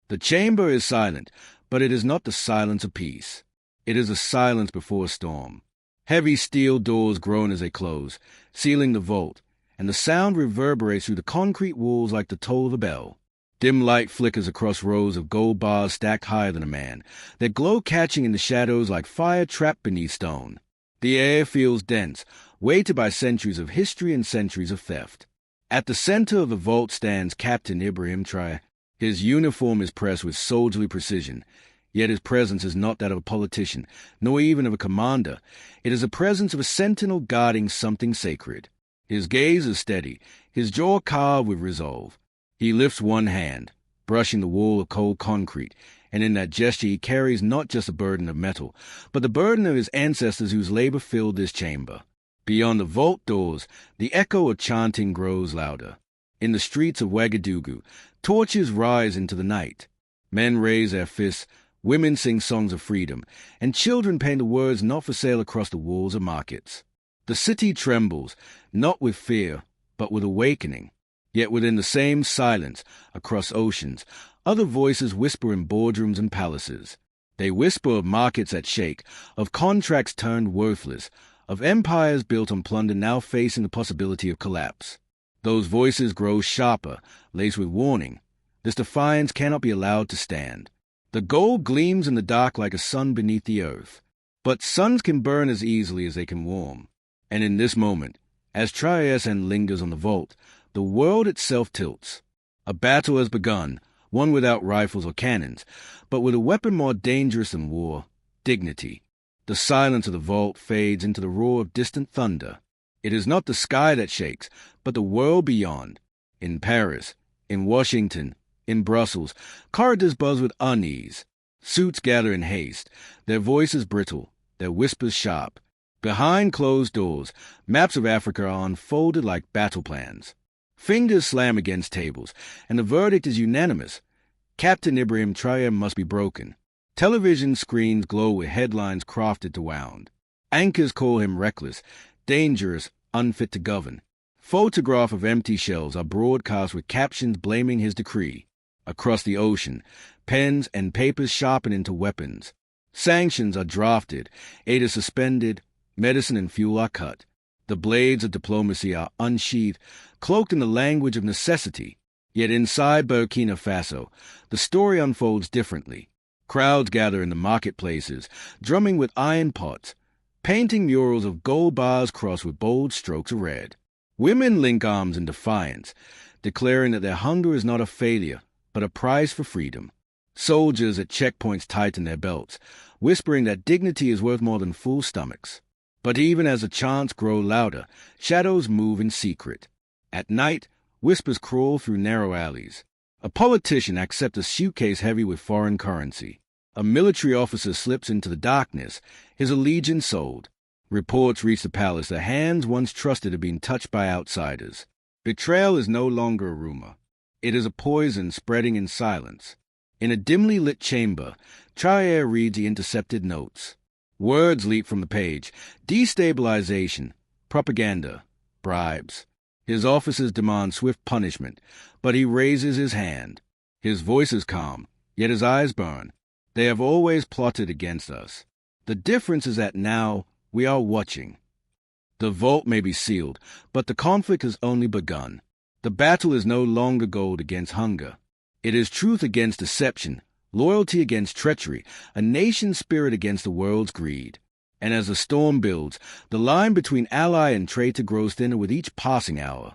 The chamber is silent, but it is not the silence of peace. It is a silence before a storm. Heavy steel doors groan as they close, sealing the vault, and the sound reverberates through the concrete walls like the toll of a bell. Dim light flickers across rows of gold bars stacked higher than a man, their glow catching in the shadows like fire trapped beneath stone. The air feels dense, weighted by centuries of history and centuries of theft. At the center of the vault stands Captain Ibrahim Traore. His uniform is pressed with soldierly precision, yet his presence is not that of a politician, nor even of a commander. It is the presence of a sentinel guarding something sacred. His gaze is steady, his jaw carved with resolve. He lifts one hand, brushing the wall of cold concrete, and in that gesture he carries not just a burden of metal, but the burden of his ancestors whose labor filled this chamber. Beyond the vault doors, the echo of chanting grows louder. In the streets of Ouagadougou, torches rise into the night. Men raise their fists, women sing songs of freedom, and children paint the words not for sale across the walls of markets. The city trembles, not with fear, but with awakening. Yet within the same silence, across oceans, other voices whisper in boardrooms and palaces. They whisper of markets that shake, of contracts turned worthless, of empires built on plunder now facing the possibility of collapse. Those voices grow sharper, laced with warning. This defiance cannot be allowed to stand. The gold gleams in the dark like a sun beneath the earth. But suns can burn as easily as they can warm. And in this moment, as Traore lingers on the vault, the world itself tilts. A battle has begun, one without rifles or cannons, but with a weapon more dangerous than war, dignity. The silence of the vault fades into the roar of distant thunder. It is not the sky that shakes, but the world beyond. In Paris, in Washington, in Brussels, corridors buzz with unease. Suits gather in haste, their voices brittle, their whispers sharp. Behind closed doors, maps of Africa are unfolded like battle plans. Fingers slam against tables, and the verdict is unanimous. Captain Ibrahim Traore must be broken. Television screens glow with headlines crafted to wound. Anchors call him reckless, dangerous, unfit to govern. Photographs of empty shelves are broadcast with captions blaming his decree. Across the ocean, pens and papers sharpen into weapons. Sanctions are drafted, aid is suspended, medicine and fuel are cut. The blades of diplomacy are unsheathed, cloaked in the language of necessity. Yet inside Burkina Faso, the story unfolds differently. Crowds gather in the marketplaces, drumming with iron pots, painting murals of gold bars crossed with bold strokes of red. Women link arms in defiance, declaring that their hunger is not a failure, but a prize for freedom. Soldiers at checkpoints tighten their belts, whispering that dignity is worth more than full stomachs. But even as the chants grow louder, shadows move in secret. At night, whispers crawl through narrow alleys. A politician accepts a suitcase heavy with foreign currency. A military officer slips into the darkness, his allegiance sold. Reports reach the palace that hands once trusted have been touched by outsiders. Betrayal is no longer a rumor. It is a poison spreading in silence. In a dimly lit chamber, Traore reads the intercepted notes. Words leap from the page. Destabilization, propaganda, bribes. His officers demand swift punishment, but he raises his hand. His voice is calm, yet his eyes burn. They have always plotted against us. The difference is that now we are watching. The vault may be sealed, but the conflict has only begun. The battle is no longer gold against hunger. It is truth against deception, loyalty against treachery, a nation's spirit against the world's greed. And as the storm builds, the line between ally and traitor grows thinner with each passing hour.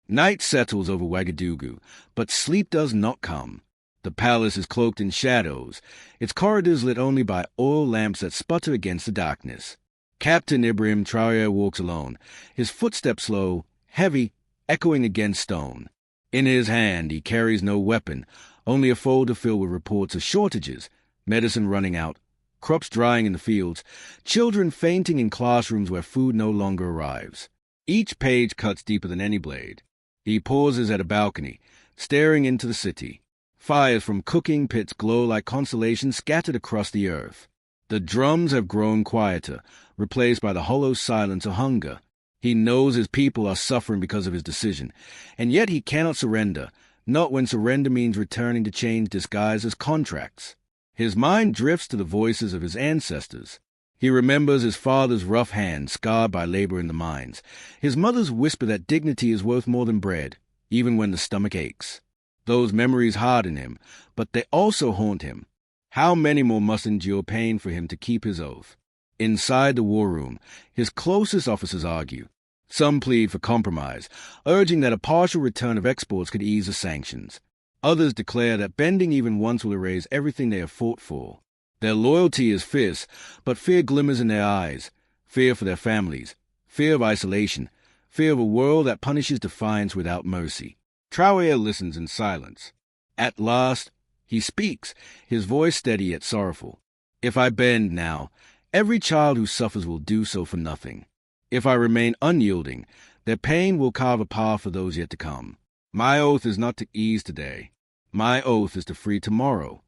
Night settles over Ouagadougou, but sleep does not come. The palace is cloaked in shadows, its corridors lit only by oil lamps that sputter against the darkness. Captain Ibrahim Traore walks alone, his footsteps slow, heavy, echoing against stone. In his hand he carries no weapon, only a folder filled with reports of shortages, medicine running out, crops drying in the fields, children fainting in classrooms where food no longer arrives. Each page cuts deeper than any blade. He pauses at a balcony, staring into the city. Fires from cooking pits glow like constellations scattered across the earth. The drums have grown quieter, replaced by the hollow silence of hunger. He knows his people are suffering because of his decision, and yet he cannot surrender, not when surrender means returning to chains disguised as contracts. His mind drifts to the voices of his ancestors. He remembers his father's rough hand scarred by labor in the mines, his mother's whisper that dignity is worth more than bread, even when the stomach aches. Those memories harden him, but they also haunt him. How many more must endure pain for him to keep his oath? Inside the war room, his closest officers argue. Some plead for compromise, urging that a partial return of exports could ease the sanctions. Others declare that bending even once will erase everything they have fought for. Their loyalty is fierce, but fear glimmers in their eyes. Fear for their families, fear of isolation, fear of a world that punishes defiance without mercy. Traoré listens in silence. At last, he speaks, his voice steady yet sorrowful. If I bend now, every child who suffers will do so for nothing. If I remain unyielding, their pain will carve a path for those yet to come. My oath is not to ease today. My oath is to free tomorrow.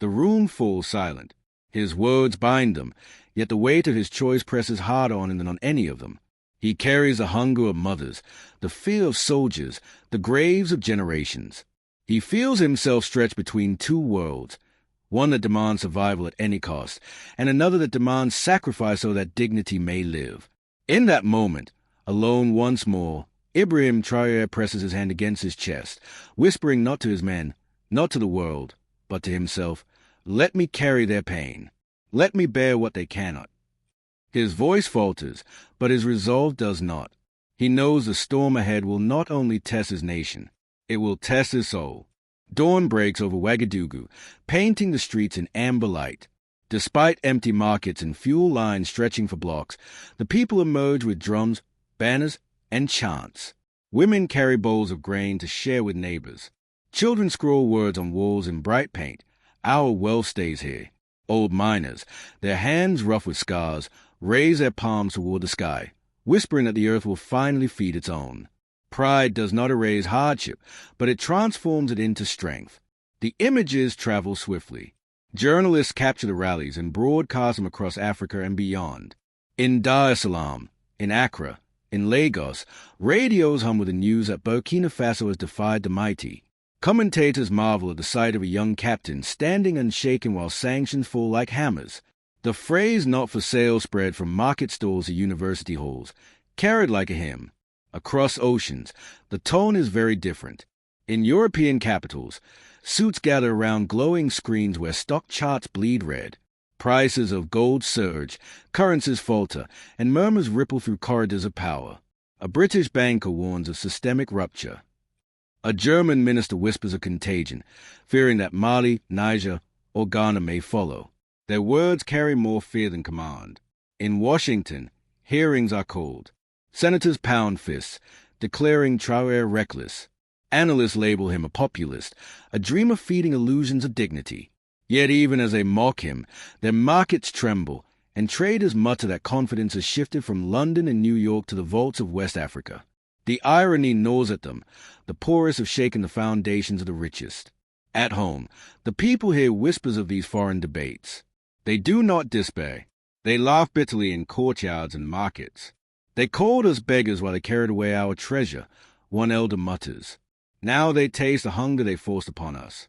The room falls silent. His words bind them, yet the weight of his choice presses harder on him than on any of them. He carries the hunger of mothers, the fear of soldiers, the graves of generations. He feels himself stretched between two worlds, one that demands survival at any cost, and another that demands sacrifice so that dignity may live. In that moment, alone once more, Ibrahim Traoré presses his hand against his chest, whispering not to his men, not to the world, but to himself, "Let me carry their pain. Let me bear what they cannot." His voice falters, but his resolve does not. He knows the storm ahead will not only test his nation, it will test his soul. Dawn breaks over Ouagadougou, painting the streets in amber light. Despite empty markets and fuel lines stretching for blocks, the people emerge with drums, banners, and chants. Women carry bowls of grain to share with neighbors. Children scroll words on walls in bright paint. "Our wealth stays here." Old miners, their hands rough with scars, raise their palms toward the sky, whispering that the earth will finally feed its own. Pride does not erase hardship, but it transforms it into strength. The images travel swiftly. Journalists capture the rallies and broadcast them across Africa and beyond. In Dar es Salaam, in Accra, in Lagos, radios hum with the news that Burkina Faso has defied the mighty. Commentators marvel at the sight of a young captain standing unshaken while sanctions fall like hammers. The phrase "not for sale" spread from market stalls to university halls, carried like a hymn. Across oceans, the tone is very different. In European capitals, suits gather around glowing screens where stock charts bleed red. Prices of gold surge, currencies falter, and murmurs ripple through corridors of power. A British banker warns of systemic rupture. A German minister whispers of contagion, fearing that Mali, Niger, or Ghana may follow. Their words carry more fear than command. In Washington, hearings are called. Senators pound fists, declaring Traoré reckless. Analysts label him a populist, a dreamer feeding illusions of dignity. Yet even as they mock him, their markets tremble, and traders mutter that confidence has shifted from London and New York to the vaults of West Africa. The irony gnaws at them. The poorest have shaken the foundations of the richest. At home, the people hear whispers of these foreign debates. They do not despair. They laugh bitterly in courtyards and markets. "They called us beggars while they carried away our treasure," one elder mutters. "Now they taste the hunger they forced upon us."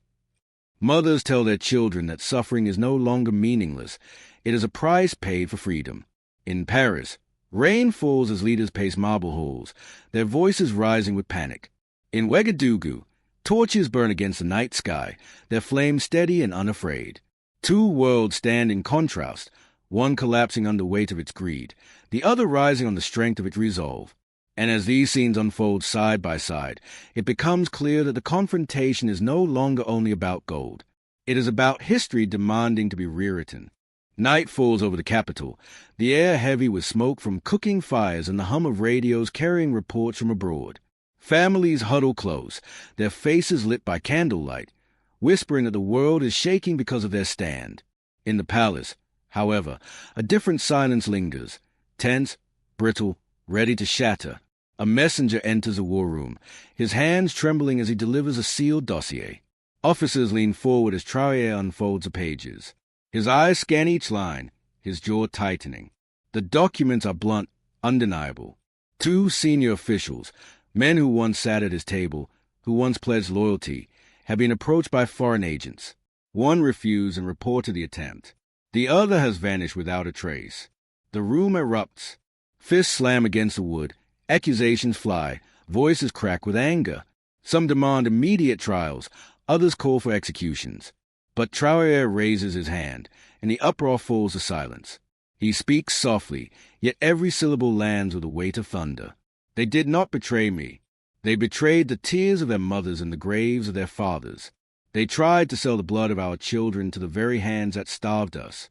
Mothers tell their children that suffering is no longer meaningless. It is a price paid for freedom. In Paris, rain falls as leaders pace marble halls, their voices rising with panic. In Ouagadougou, torches burn against the night sky, their flames steady and unafraid. Two worlds stand in contrast, one collapsing under the weight of its greed, the other rising on the strength of its resolve. And as these scenes unfold side by side, it becomes clear that the confrontation is no longer only about gold. It is about history demanding to be rewritten. Night falls over the capital, the air heavy with smoke from cooking fires and the hum of radios carrying reports from abroad. Families huddle close, their faces lit by candlelight, whispering that the world is shaking because of their stand. In the palace, however, a different silence lingers, tense, brittle, ready to shatter. A messenger enters the war room, his hands trembling as he delivers a sealed dossier. Officers lean forward as Traoré unfolds the pages. His eyes scan each line, his jaw tightening. The documents are blunt, undeniable. Two senior officials, men who once sat at his table, who once pledged loyalty, have been approached by foreign agents. One refused and reported the attempt. The other has vanished without a trace. The room erupts. Fists slam against the wood. Accusations fly. Voices crack with anger. Some demand immediate trials. Others call for executions. But Traoré raises his hand, and the uproar falls to silence. He speaks softly, yet every syllable lands with the weight of thunder. They did not betray me. They betrayed the tears of their mothers and the graves of their fathers. They tried to sell the blood of our children to the very hands that starved us.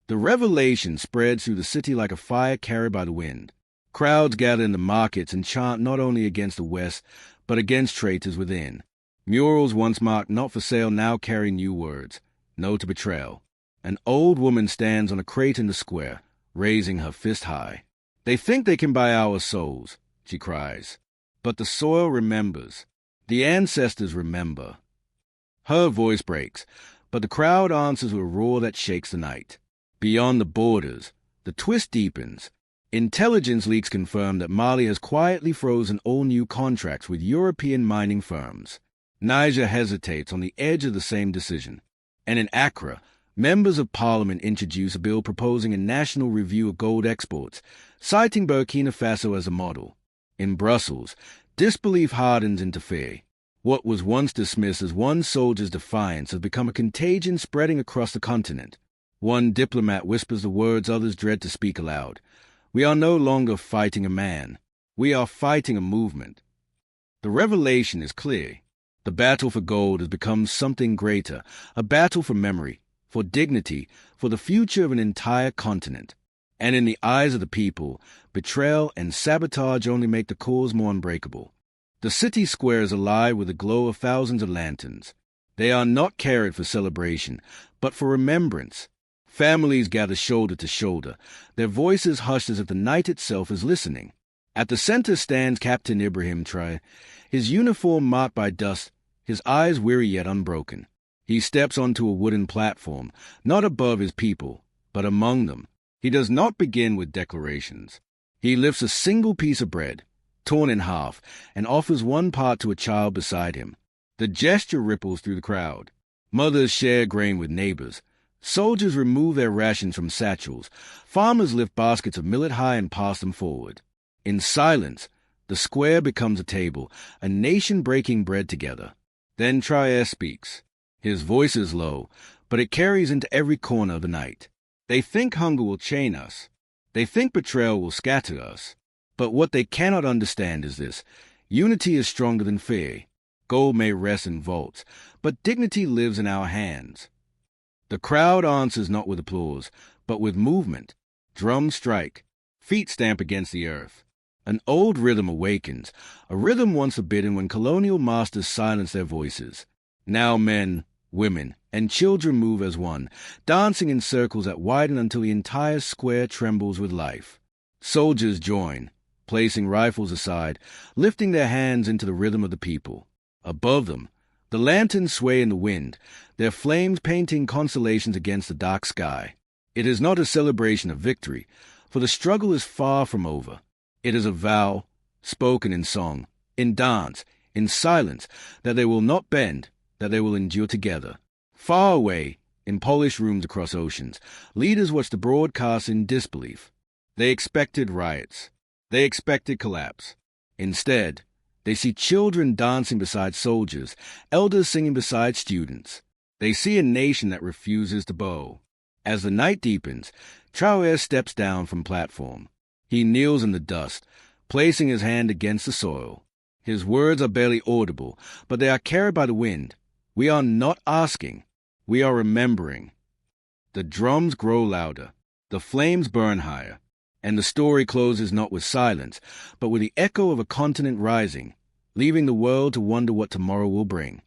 The revelation spreads through the city like a fire carried by the wind. Crowds gather in the markets and chant not only against the West, but against traitors within. Murals once marked not for sale now carry new words, no to betrayal. An old woman stands on a crate in the square, raising her fist high. They think they can buy our souls, she cries. But the soil remembers. The ancestors remember. Her voice breaks, but the crowd answers with a roar that shakes the night. Beyond the borders, the twist deepens. Intelligence leaks confirm that Mali has quietly frozen all new contracts with European mining firms. Niger hesitates on the edge of the same decision. And in Accra, members of parliament introduce a bill proposing a national review of gold exports, citing Burkina Faso as a model. In Brussels, disbelief hardens into fear. What was once dismissed as one soldier's defiance has become a contagion spreading across the continent. One diplomat whispers the words others dread to speak aloud. We are no longer fighting a man. We are fighting a movement. The revelation is clear. The battle for gold has become something greater, a battle for memory, for dignity, for the future of an entire continent. And in the eyes of the people, betrayal and sabotage only make the cause more unbreakable. The city square is alive with the glow of thousands of lanterns. They are not carried for celebration, but for remembrance. Families gather shoulder to shoulder, their voices hushed as if the night itself is listening. At the center stands Captain Ibrahim Traoré, his uniform marked by dust, his eyes weary yet unbroken. He steps onto a wooden platform, not above his people, but among them. He does not begin with declarations. He lifts a single piece of bread, torn in half, and offers one part to a child beside him. The gesture ripples through the crowd. Mothers share grain with neighbors. Soldiers remove their rations from satchels. Farmers lift baskets of millet high and pass them forward. In silence, the square becomes a table, a nation breaking bread together. Then Traoré speaks. His voice is low, but it carries into every corner of the night. They think hunger will chain us. They think betrayal will scatter us. But what they cannot understand is this. Unity is stronger than fear. Gold may rest in vaults, but dignity lives in our hands. The crowd answers not with applause, but with movement. Drums strike. Feet stamp against the earth. An old rhythm awakens, a rhythm once forbidden when colonial masters silenced their voices. Now men, women, and children move as one, dancing in circles that widen until the entire square trembles with life. Soldiers join, placing rifles aside, lifting their hands into the rhythm of the people. Above them, the lanterns sway in the wind, their flames painting constellations against the dark sky. It is not a celebration of victory, for the struggle is far from over. It is a vow, spoken in song, in dance, in silence, that they will not bend, that they will endure together. Far away, in polished rooms across oceans, leaders watch the broadcast in disbelief. They expected riots. They expected collapse. Instead, they see children dancing beside soldiers, elders singing beside students. They see a nation that refuses to bow. As the night deepens, Traoré steps down from platform. He kneels in the dust, placing his hand against the soil. His words are barely audible, but they are carried by the wind. We are not asking. We are remembering. The drums grow louder. The flames burn higher. And the story closes not with silence, but with the echo of a continent rising, leaving the world to wonder what tomorrow will bring.